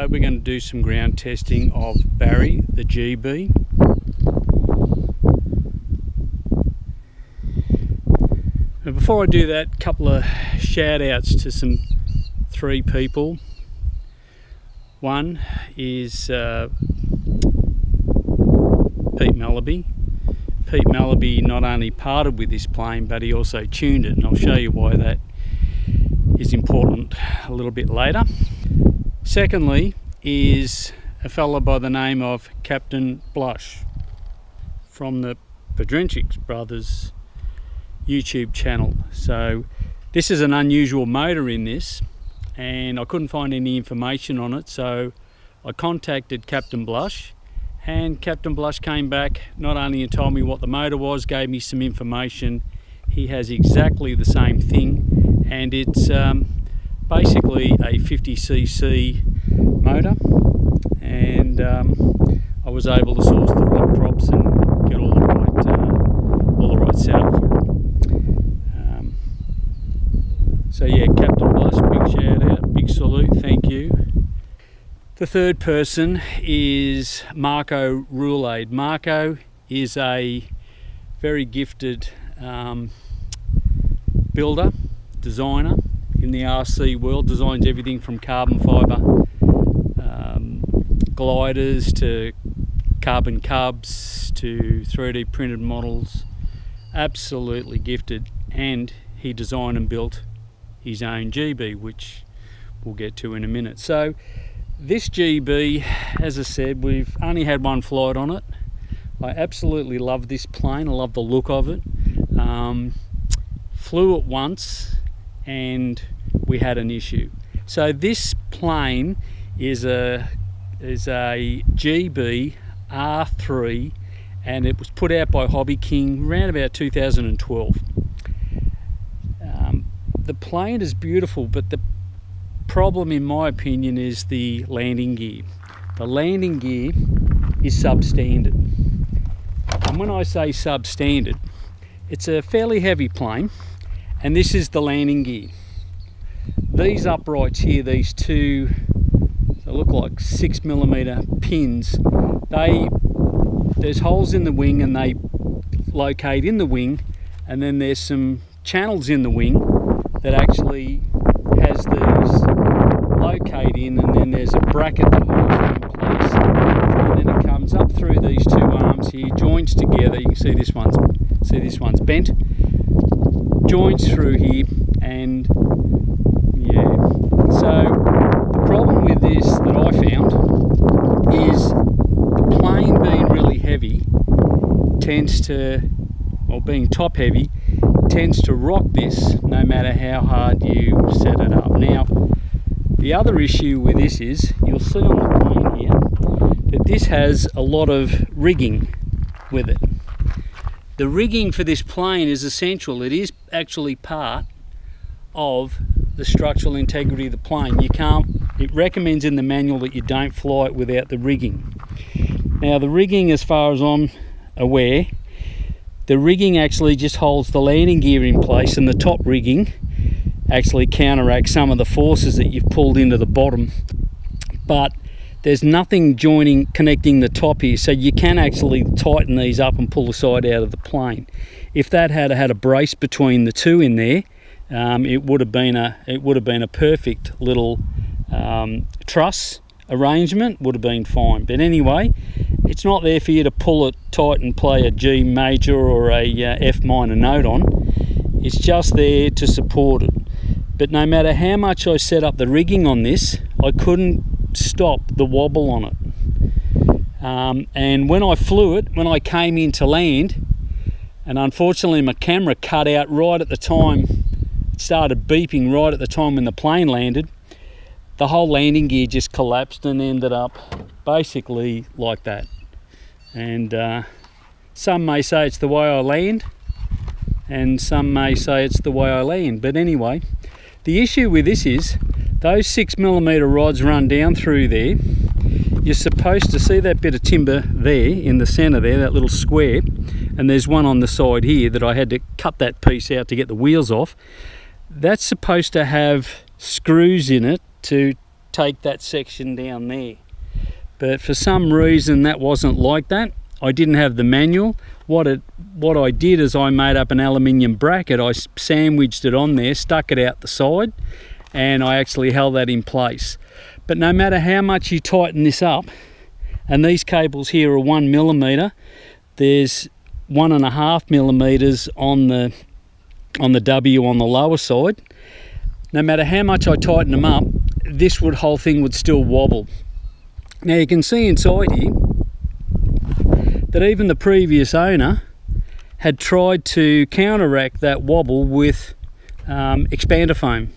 Today we're going to do some ground testing of Barry, the GB. But before I do that, a couple of shout outs to three people. One is Pete Mallaby. Pete Mallaby not only parted with this plane, but he also tuned it, and I'll show you why that is important a little bit later. Secondly is a fellow by the name of Captain Blush from the Podrenchik Brothers YouTube channel. So this is an unusual motor in this, and I couldn't find any information on it, so I contacted Captain Blush, and Captain Blush came back not only and told me what the motor was, gave me some information. He has exactly the same thing, and it's basically a 50cc motor, and I was able to source the right props and get all the right setup for it. So yeah, Captain Blush, big shout out, big salute, thank you. The third person is Marco Roulade. Marco is a very gifted builder, designer in the RC world. Designs everything from carbon fibre gliders to carbon cubs to 3D printed models. Absolutely gifted, and he designed and built his own GB, which we'll get to in a minute. So this GB, as I said, we've only had one flight on it. I absolutely love this plane. I love the look of it. Flew it once and we had an issue. So this plane is a GB R3, and it was put out by Hobby King around about 2012. The plane is beautiful, but the problem in my opinion is the landing gear. The landing gear is substandard, and when I say substandard, it's a fairly heavy plane, and this is the landing gear. These uprights here, these two, they look like 6mm pins. There's holes in the wing, and they locate in the wing, and then there's some channels in the wing that actually has these locate in, and then there's a bracket that holds it in place, and then it comes up through these two arms here, joins together. You can see this one's bent, joins through here, and yeah. So the problem with this that I found is the plane being really heavy tends to, well, being top heavy, tends to rock this no matter how hard you set it up. Now, the other issue with this is, you'll see on the plane here that this has a lot of rigging with it. The rigging for this plane is essential. It is actually part of the structural integrity of the plane. It recommends in the manual that you don't fly it without the rigging. Now, the rigging, as far as I'm aware, the rigging actually just holds the landing gear in place, and the top rigging actually counteracts some of the forces that you've pulled into the bottom. But there's nothing connecting the top here, so you can actually tighten these up and pull the side out of the plane. If that had a brace between the two in there, it would have been a perfect little truss arrangement, would have been fine. But anyway, it's not there for you to pull it tight and play a G major or a F minor note on. It's just there to support it. But no matter how much I set up the rigging on this, I couldn't stop the wobble on it. And when I flew it, when I came in to land, and unfortunately my camera cut out right at the time, it started beeping right at the time when the plane landed, the whole landing gear just collapsed and ended up basically like that. And some may say it's the way I land, and some may say it's the way I land. But anyway, the issue with this is those 6mm rods run down through there. You're supposed to see that bit of timber there in the center there, that little square, and there's one on the side here that I had to cut that piece out to get the wheels off. That's supposed to have screws in it to take that section down there. But for some reason that wasn't like that. I didn't have the manual. What I did is I made up an aluminium bracket. I sandwiched it on there, stuck it out the side, and I actually held that in place. But no matter how much you tighten this up, and these cables here are 1 millimeter, there's 1.5 millimeters on the W on the lower side. No matter how much I tighten them up, this whole thing would still wobble. Now you can see inside here that even the previous owner had tried to counteract that wobble with expander foam,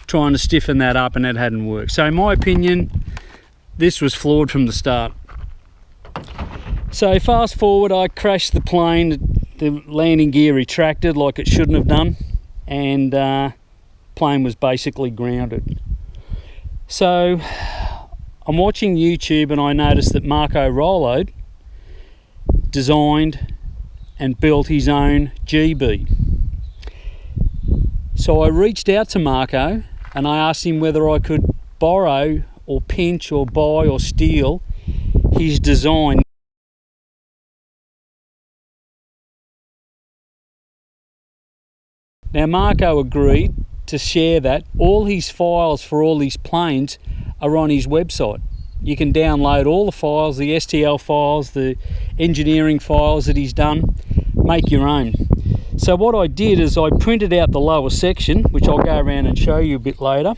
trying to stiffen that up, and it hadn't worked. So in my opinion, this was flawed from the start. So fast forward, I crashed the plane, the landing gear retracted like it shouldn't have done, and plane was basically grounded. So I'm watching YouTube and I noticed that Marco Rolo designed and built his own GB. So I reached out to Marco and I asked him whether I could borrow or pinch or buy or steal his design. Now Marco agreed to share that. All his files for all these planes are on his website. You can download all the files, the STL files, the engineering files that he's done, make your own. So what I did is I printed out the lower section, which I'll go around and show you a bit later.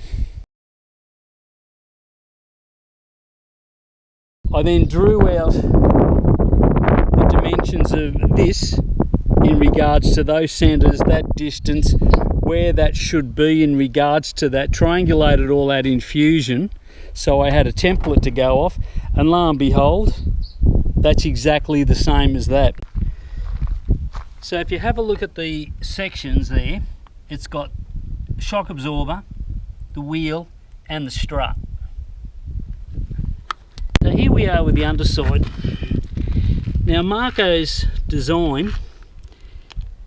I then drew out the dimensions of this in regards to those centres, that distance, where that should be in regards to that, triangulated all that in Fusion, so I had a template to go off, and lo and behold, that's exactly the same as that. So if you have a look at the sections there, it's got shock absorber, the wheel and the strut. So here we are with the underside. Now Marco's design,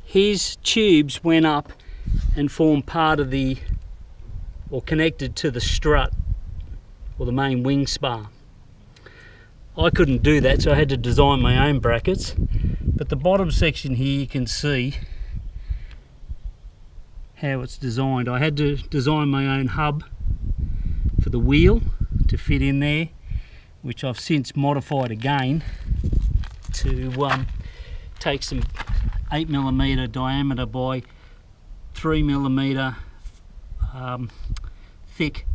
his tubes went up and formed part of the, or connected to the strut, or the main wing spar. I couldn't do that, so I had to design my own brackets. But the bottom section here, you can see how it's designed. I had to design my own hub for the wheel to fit in there, which I've since modified again to take some 8mm diameter by 3mm thick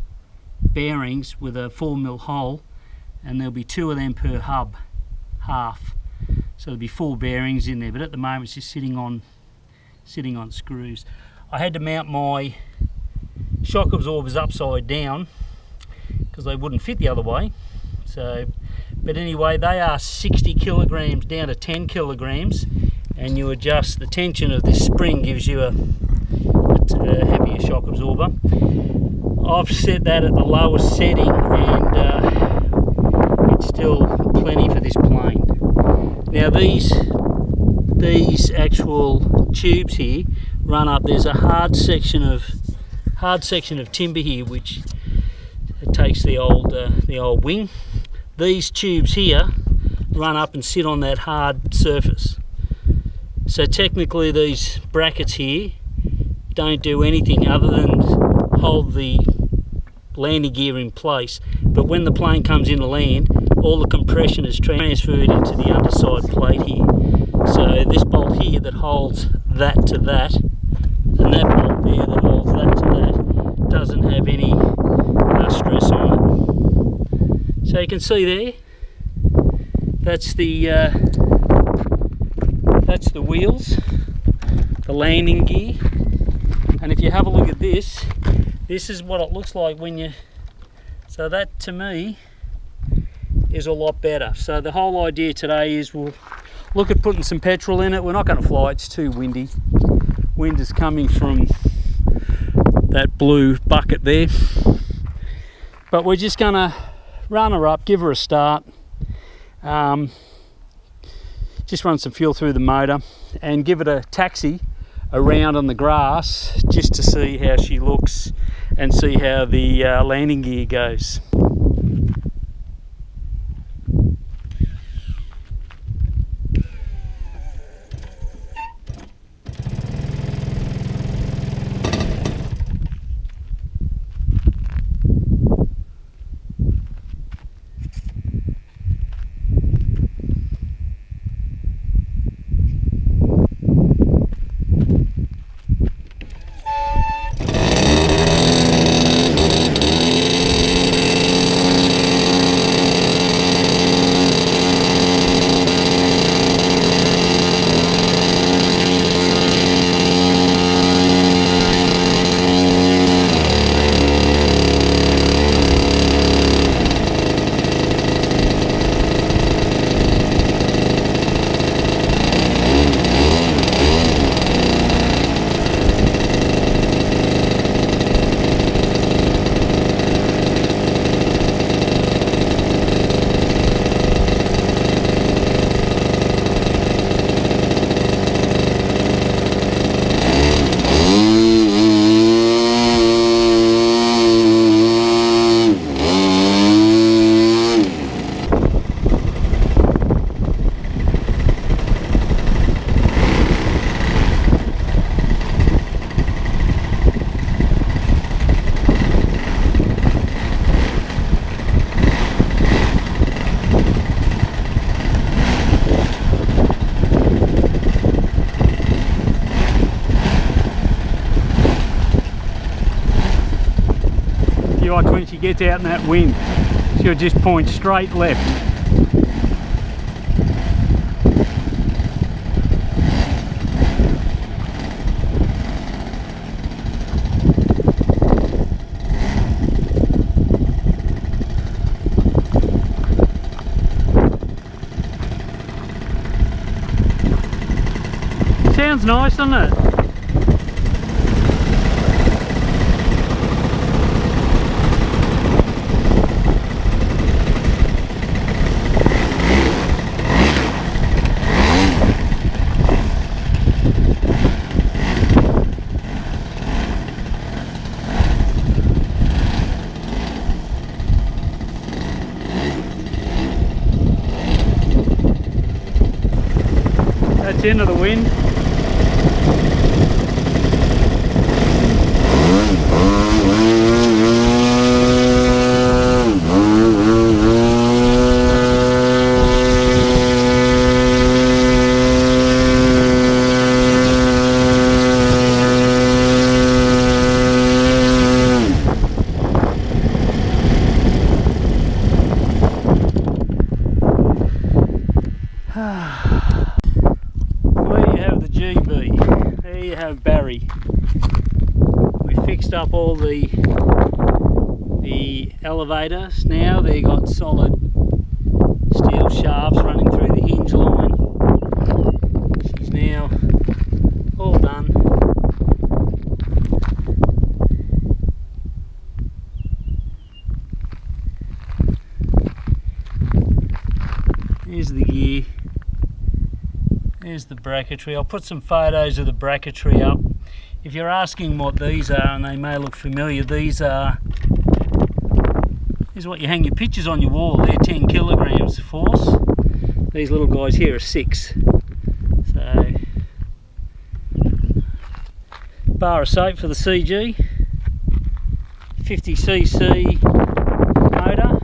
bearings with a 4mm hole, and there'll be 2 of them per hub, half. So there'll be 4 bearings in there, but at the moment it's just sitting on screws. I had to mount my shock absorbers upside down because they wouldn't fit the other way. So, but anyway, they are 60 kilograms down to 10 kilograms, and you adjust the tension of this spring, gives you a heavier shock absorber. I've set that at the lowest setting, and it's still plenty for this plane. Now these actual tubes here run up. There's a hard section of timber here, which takes the old wing. These tubes here run up and sit on that hard surface. So technically these brackets here don't do anything other than hold the landing gear in place, but when the plane comes in to land, all the compression is transferred into the underside plate here. So this bolt here that holds that to that, and that bolt there that holds that to that, doesn't have any stress on it. So you can see there, that's the wheels, the landing gear. And if you have a look at this, this is what it looks like when you, so that to me is a lot better. So the whole idea today is we'll look at putting some petrol in it. We're not going to fly, it's too windy. Wind is coming from that blue bucket there. But we're just going to run her up, give her a start, just run some fuel through the motor and give it a taxi around on the grass just to see how she looks and see how the landing gear goes. You watch when she gets out in that wind, she'll just point straight left. Sounds nice, doesn't it? That's into the wind. There you have Barry. We fixed up all the elevators now. They got solid steel shafts running through the hinge line. She's now all done. Here's the gear. There's the bracketry. I'll put some photos of the bracketry up. If you're asking what these are, and they may look familiar, these are, this is what you hang your pictures on your wall. They're 10 kilograms force. These little guys here are 6. So, bar of soap for the CG, 50cc motor.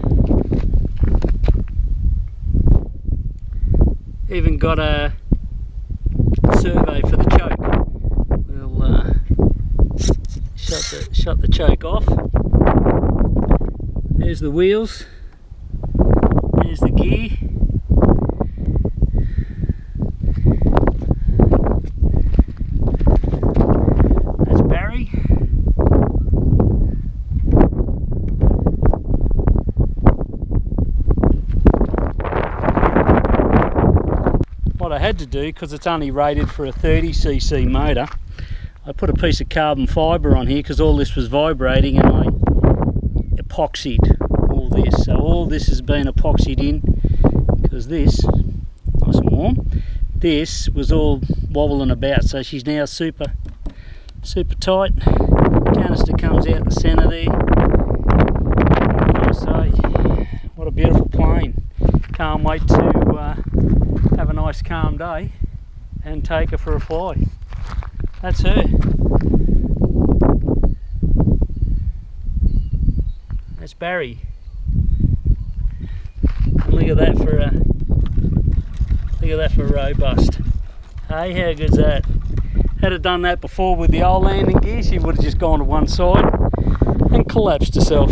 Even got a survey for the choke. We'll shut the choke off. There's the wheels. There's the gear. That's Barry. What I had to do, because it's only rated for a 30cc motor, I put a piece of carbon fibre on here because all this was vibrating, and I epoxied all this. So all this has been epoxied in, because this, nice and warm, this was all wobbling about, so she's now super super tight. Canister comes out the centre there. What can I say? What a beautiful plane. Can't wait to have a nice calm day and take her for a fly. That's her. That's Barry. And look at that for robust. Hey, how good's that? Had it done that before with the old landing gear, she would have just gone to one side and collapsed herself.